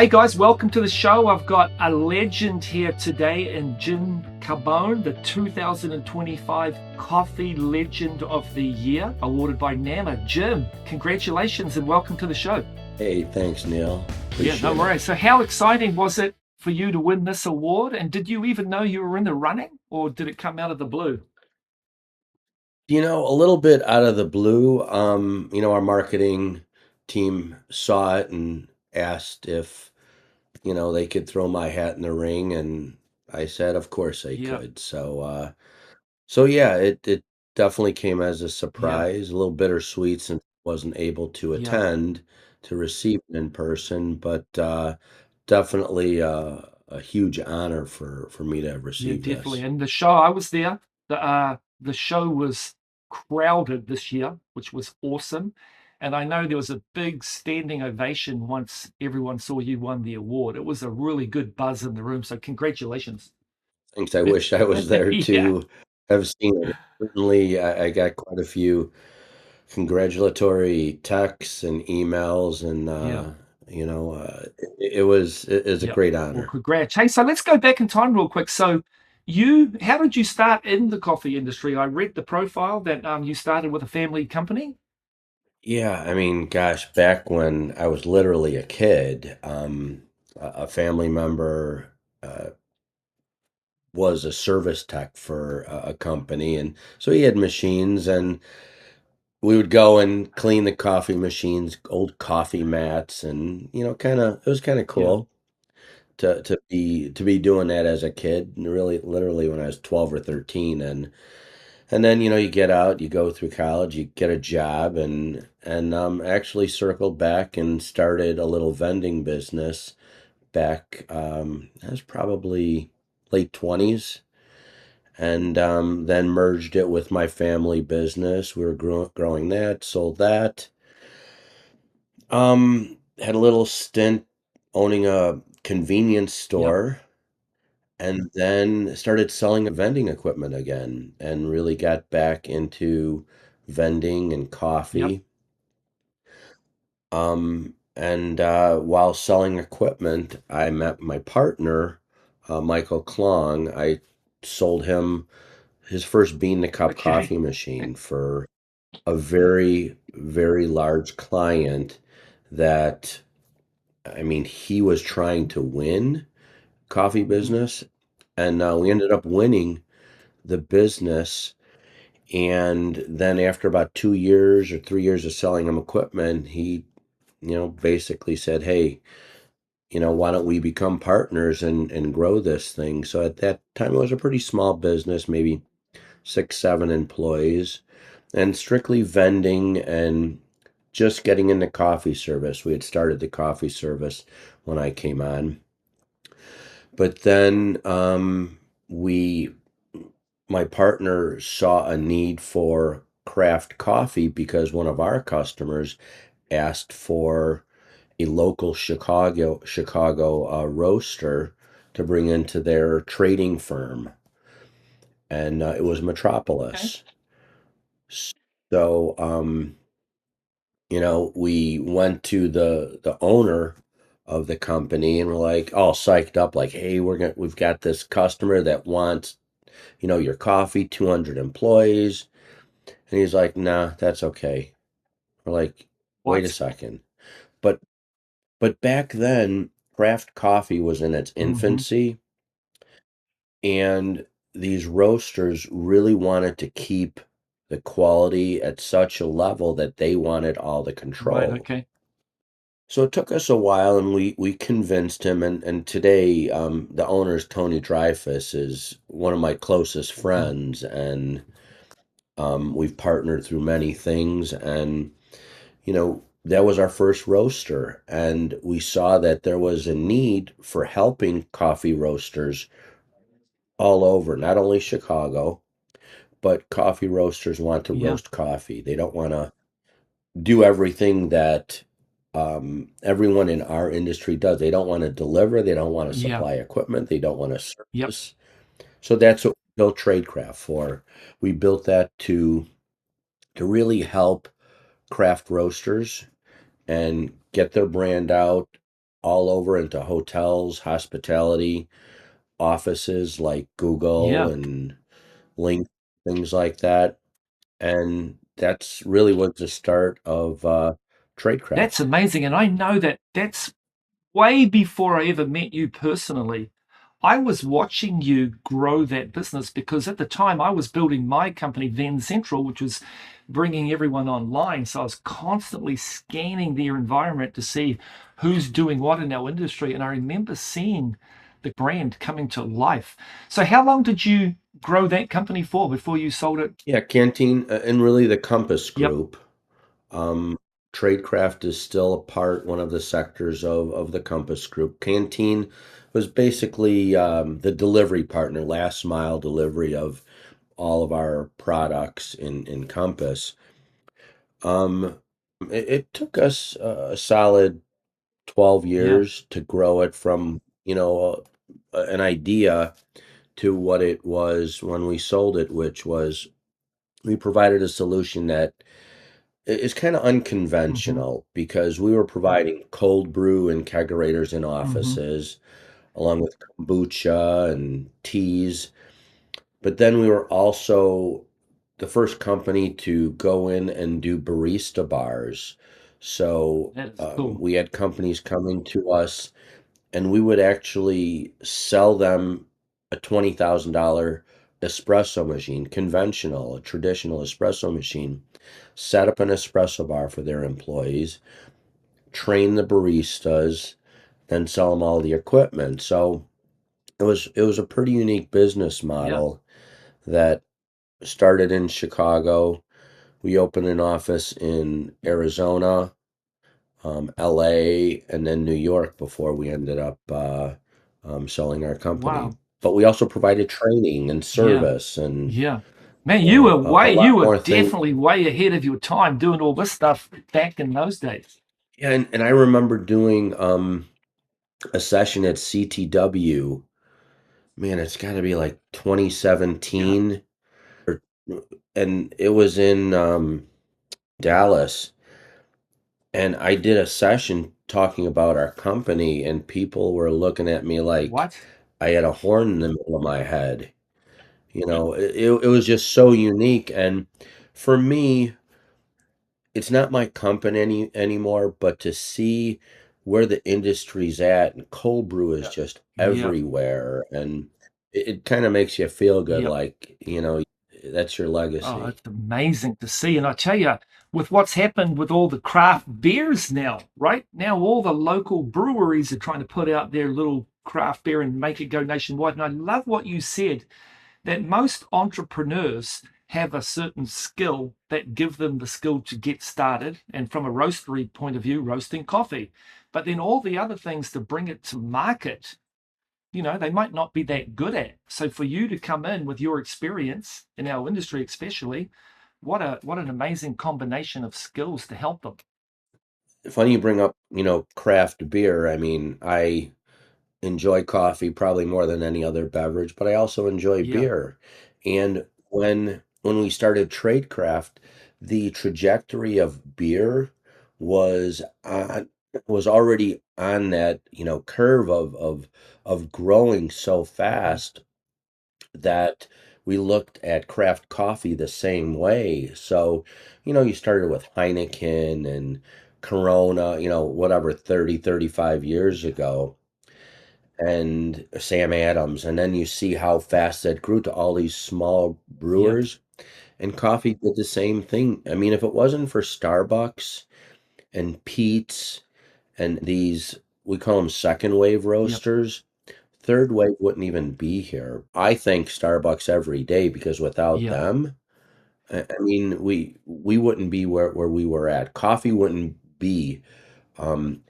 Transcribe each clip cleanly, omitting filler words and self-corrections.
Hey guys, welcome to the show. I've got a legend here today in Jim Carbone, the 2025 Coffee Legend of the Year, awarded by NAMA. Jim, congratulations and welcome to the show. Hey, thanks, Neil. Yeah, no Appreciate it. worries. So, how exciting was it for you to win this award? And did you even know you were in the running, or did it come out of the blue? A little bit out of the blue, our marketing team saw it and asked if, they could throw my hat in the ring, and I said, of course they Yeah, could. So yeah, it definitely came as a yeah, surprise, a little bittersweet since I wasn't able to yeah. attend to receive it in person, but definitely a huge honor for me to have Yeah, received definitely. this. And the show, I was there. The show was crowded this year, which was awesome. And I know there was a big standing ovation once everyone saw you won the award. It was a really good buzz in the room. So congratulations. Thanks. I wish I was there Yeah, to have seen it. Certainly, I got quite a few congratulatory texts and emails, and yeah, it was a yeah. great Well, honor. congrats. Hey, so let's go back in time real quick. So how did you start in the coffee industry? I read the profile that you started with a family company. Yeah, I mean, gosh, back when I was literally a kid, a family member was a service tech for a company, and so he had machines, and we would go and clean the coffee machines, old coffee mats, and kind of it was kind of Yeah, cool to be doing that as a kid, and really literally when I was 12 or 13. And then you get out, you go through college, you get a job, and actually circled back and started a little vending business back. I was probably late 20s, and then merged it with my family business. We were growing that, sold that. Had a little stint owning a convenience yep, store, and then started selling vending equipment again and really got back into vending and yep. coffee. And while selling equipment, I met my partner, Michael Klong. I sold him his first bean to cup Okay. coffee machine for a very, very large client that, I mean, he was trying to win coffee Mhm. business, and we ended up winning the business. And then after about 2 years or 3 years of selling him equipment, he, basically said, "Hey, why don't we become partners and grow this thing?" So at that time, it was a pretty small business, maybe 6, 7 employees, and strictly vending and just getting into coffee service. We had started the coffee service when I came on. But then we my partner saw a need for craft coffee because one of our customers asked for a local Chicago roaster to bring into their trading firm, and it was Okay. Metropolis. So, we went to the owner of the company and we're like all psyched up, like, "Hey, we've got this customer that wants, your coffee, 200 employees." And he's like, "Nah, that's okay." We're like, "Wait a What? second." But but back then, craft coffee was in its Hmm. infancy, and these roasters really wanted to keep the quality at such a level that they wanted all the Right. control. Okay. So it took us a while, and we convinced him. And today, the owner's Tony Dreyfus is one of my closest Mhm. friends, and we've partnered through many things. And that was our first roaster, and we saw that there was a need for helping coffee roasters all over, not only Chicago, but coffee roasters want to Yeah. roast coffee. They don't want to do everything that everyone in our industry does. They don't want to deliver, they don't want to Yeah. supply equipment, they don't want to Yep. service. So that's what we built Tradecraft for. We built that to really help craft roasters and get their brand out, all over into hotels, hospitality, offices like Google Yeah. and Link, things like that. And that's really was the start of That's Tradecraft. amazing. And I know that that's way before I ever met you personally. I was watching you grow that business because at the time I was building my company, Ven Central, which was bringing everyone online. So I was constantly scanning their environment to see who's doing what in our industry. And I remember seeing the brand coming to life. So, how long did you grow that company for before you sold it? Yeah, Canteen and really the Compass Yep. Group. Um, Tradecraft is still a part, one of the sectors of the Compass Group. Canteen was basically the delivery partner, last mile delivery of all of our products in Compass. Um, it took us a solid 12 Yeah. years to grow it from, an idea to what it was when we sold it, which was we provided a solution that is kind of Mm-hmm. unconventional because we were providing cold brew and kegerators in Mm-hmm. offices, along with kombucha and teas. But then we were also the first company to go in and do barista bars. So That is cool. we had companies coming to us, and we would actually sell them a $20,000 espresso machine, conventional, a traditional espresso machine, set up an espresso bar for their employees, train the baristas, then sell them all the equipment. So it was a pretty unique business Yeah. model that started in Chicago. We opened an office in Arizona, LA, and then New York before we ended up selling our company. Wow. But we also provided training and Yeah. service and Yeah. Man, a lot you were more things. definitely way ahead of your time doing all this stuff back in those days. Yeah, and I remember doing a session at CTW. Man, it's got to be like Yeah. 2017, or, and it was in Dallas. And I did a session talking about our company, and people were looking at me like What? I had a horn in the middle of my head. It was just so unique. And for me, it's not my company anymore, but to see where the industry's at, and cold brew is just Yeah. everywhere, and it kind of makes you feel good, Yep. like, that's your Oh, legacy. it's amazing to see. And I tell you, with what's happened with all the craft beers now, right? Now all the local breweries are trying to put out their little craft beer and make it go nationwide. And I love what you said that most entrepreneurs have a certain skill that give them the skill to get started and from a roastery point of view roasting coffee, but then all the other things to bring it to market, they might not be that good at. So for you to come in with your experience in our industry especially, what an amazing combination of skills to help them. Funny you bring up, craft beer. I mean, I enjoy coffee probably more than any other beverage, but I also enjoy Yeah. beer. And when we started Tradecraft, the trajectory of beer was was already on that, curve of growing so Mhm. fast that we looked at craft coffee the same way. So, you started with Heineken and Corona, whatever, 30, 35 years Yeah. ago, and Sam Adams, and then you see how fast that grew to all these small Yep. brewers. And coffee did the same thing. I mean, if it wasn't for Starbucks and Pete's and these, we call them second wave Yep. roasters, third wave wouldn't even be here. I thank Starbucks every day because without Yeah. them, I mean, we wouldn't be where we were at. Coffee wouldn't be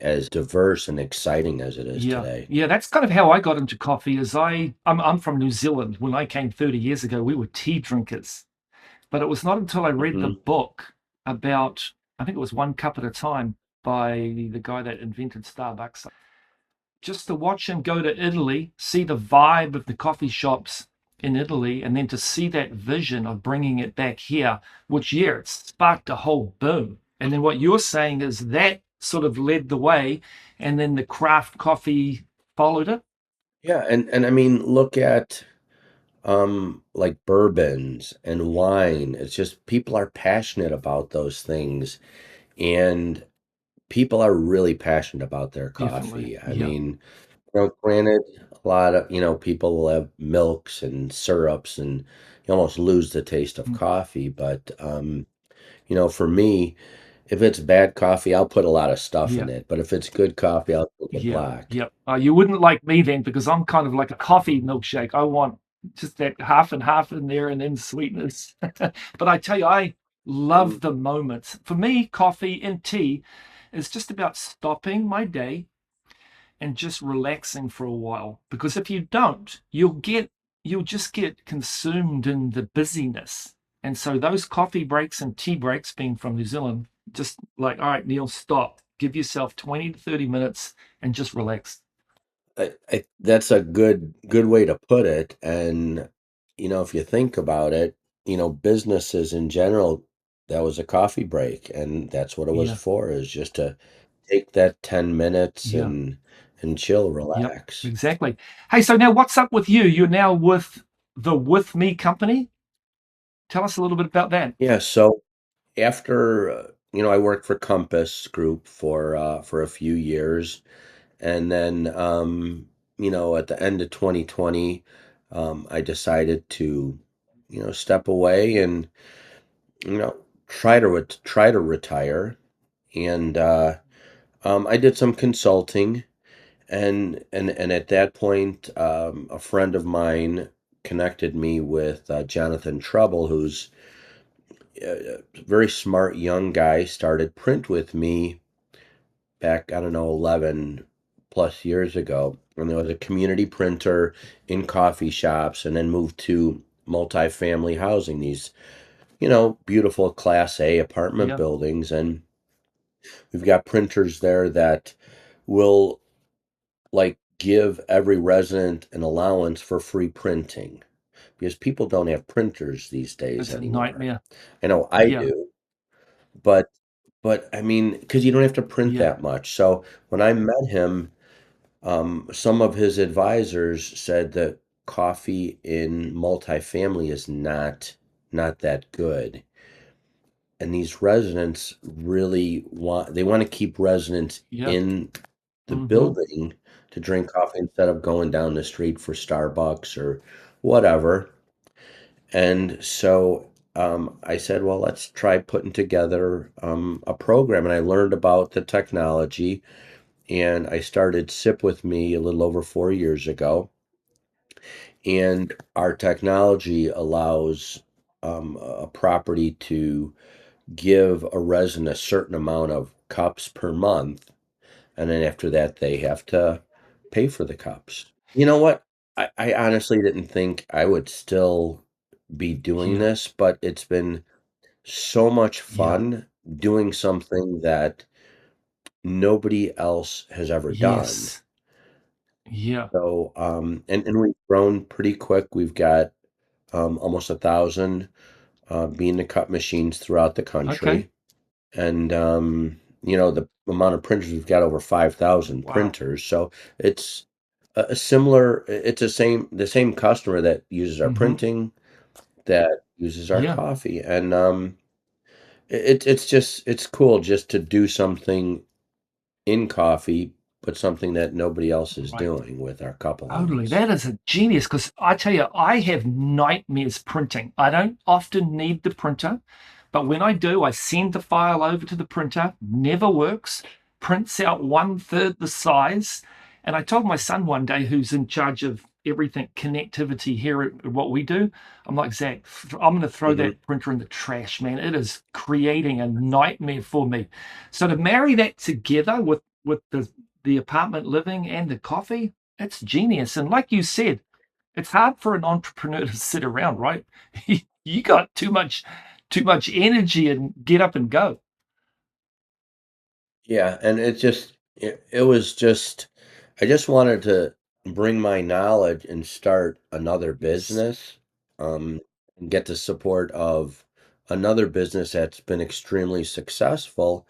as diverse and exciting as it is Yeah. today. Yeah, that's kind of how I got into coffee. I'm from New Zealand. When I came 30 years ago, we were tea drinkers. But it was not until I read the Hmm. book about, I think it was One Cup at a Time by the guy that invented Starbucks. Just to watch him go to Italy, see the vibe of the coffee shops in Italy, and then to see that vision of bringing it back here, which, yeah, it sparked a whole boom. And then what you're saying is that sort of led the way, and then the craft coffee followed it. Yeah, and I mean, look at like bourbons and wine. It's just people are passionate about those things, and people are really passionate about their Definitely. coffee. I Yeah. mean, granted, a lot of, people will have milks and syrups and you almost lose the taste of Mm. coffee, but for me, if it's bad coffee, I'll put a lot of stuff in Yeah. it, but if it's good coffee, I'll drink it Yeah. black. Yeah. You wouldn't like me then because I'm kind of like a coffee milkshake. I want just that half and half in there and then sweetness. But I tell you, I love Mhm. the moments. For me, coffee and tea is just about stopping my day and just relaxing for a while. Because if you don't, you'll just get consumed in the busyness. And so those coffee breaks and tea breaks, being from New Zealand, just like, all right, Neil, stop. Give yourself 20 to 30 minutes and just relax. That's a good way to put it. And if you think about it, businesses in general, that was a coffee break, and that's what it was Yeah, for, is just to take that 10 minutes yeah, and chill, yep, relax. exactly. Hey, so now what's up with you? You're now with the With Me company. Tell us a little bit about that. Yeah, so after I worked for Compass Group for a few years, and then at the end of 2020, I decided to step away and you know try to retire. And I did some consulting, and at that point, a friend of mine connected me with Jonathan Trouble, who's a very smart young guy, started Print with me back, I don't know, 11 plus years ago. And there was a community printer in coffee shops, and then moved to multifamily housing, these, beautiful Class A apartment Yeah, buildings. And we've got printers there that will, like, give every resident an allowance for free printing, because people don't have printers these days it's a anymore. nightmare. I know I Yeah, do, but I mean, because you don't have to print yeah, that much. So when I met him, some of his advisors said that coffee in multifamily is not that good. And these residents really want to keep residents yeah. in the Mm-hmm. building to drink coffee instead of going down the street for Starbucks or whatever. And so I said, well, let's try putting together a program. And I learned about the technology, and I started SipWithMe a little over 4 years ago. And our technology allows a property to give a resident a certain amount of cups per month, and then after that, they have to pay for the cups. You know what? I honestly didn't think I would still be doing Yeah, this, but it's been so much yeah. fun doing something that nobody else has ever done. Yes. Yeah. So, and we've grown pretty quick. We've got almost 1,000 bean to cup machines throughout the Okay. country, and the amount of printers, we've got over 5,000 Wow. printers. So it's a similar. It's the same customer that uses our Mm-hmm. printing, that uses our Yeah. coffee, and it's cool just to do something in coffee, but something that nobody else is Right. doing with our cup Totally. allowance. That is a genius because I tell you, I have nightmares printing. I don't often need the printer, but when I do, I send the file over to the printer, never works, prints out one third the size. And I told my son one day, who's in charge of everything connectivity here at what we do, I'm like, Zach, I'm going to throw Hmm. that printer in the trash, man. It is creating a nightmare for me. So to marry that together with the apartment living and the coffee, it's genius. And like you said, it's hard for an entrepreneur to sit around, right? You got too much energy and get up and go. Yeah, and it was just, I just wanted to bring my knowledge and start another Yes. business, and get the support of another business that's been extremely successful.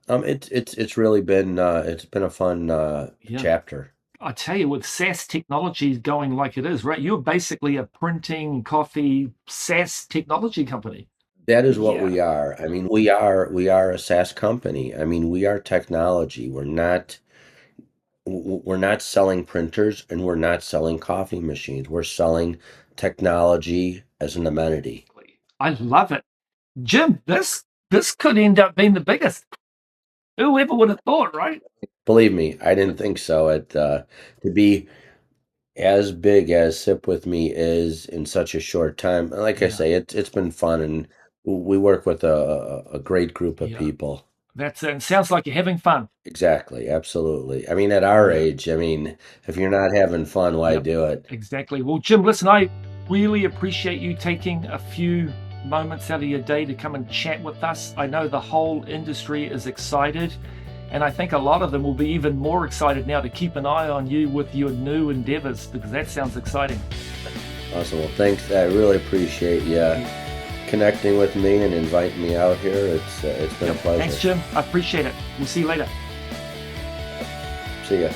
It's really been it's been a fun Yeah. chapter. I tell you, with SaaS technology going like it is, right? You're basically a printing coffee SaaS technology company. That is what Yeah. we are. I mean, we are a SaaS company. I mean, we are technology. We're not selling printers and we're not selling coffee machines. We're selling technology as an amenity. I love it. Jim, this could end up being the biggest. Whoever would have thought, right? Believe me, I didn't think so. To be as big as Sip with Me is in such a short time. Like I Yeah. say, it's been fun, and we work with a great group of Yeah. people. That's it. Sounds like you're having fun. Exactly, absolutely. I mean, at our Yeah. age, I mean, if you're not having fun, why Yep. do it? Exactly. Well, Jim, listen, I really appreciate you taking a few moments out of your day to come and chat with us. I know the whole industry is excited, and I think a lot of them will be even more excited now to keep an eye on you with your new endeavors because that sounds exciting. Awesome. Well, thanks. I really appreciate you connecting with me and inviting me out here. It's been a Yep. pleasure. Thanks, Jim. I appreciate it. We'll see you later. See ya.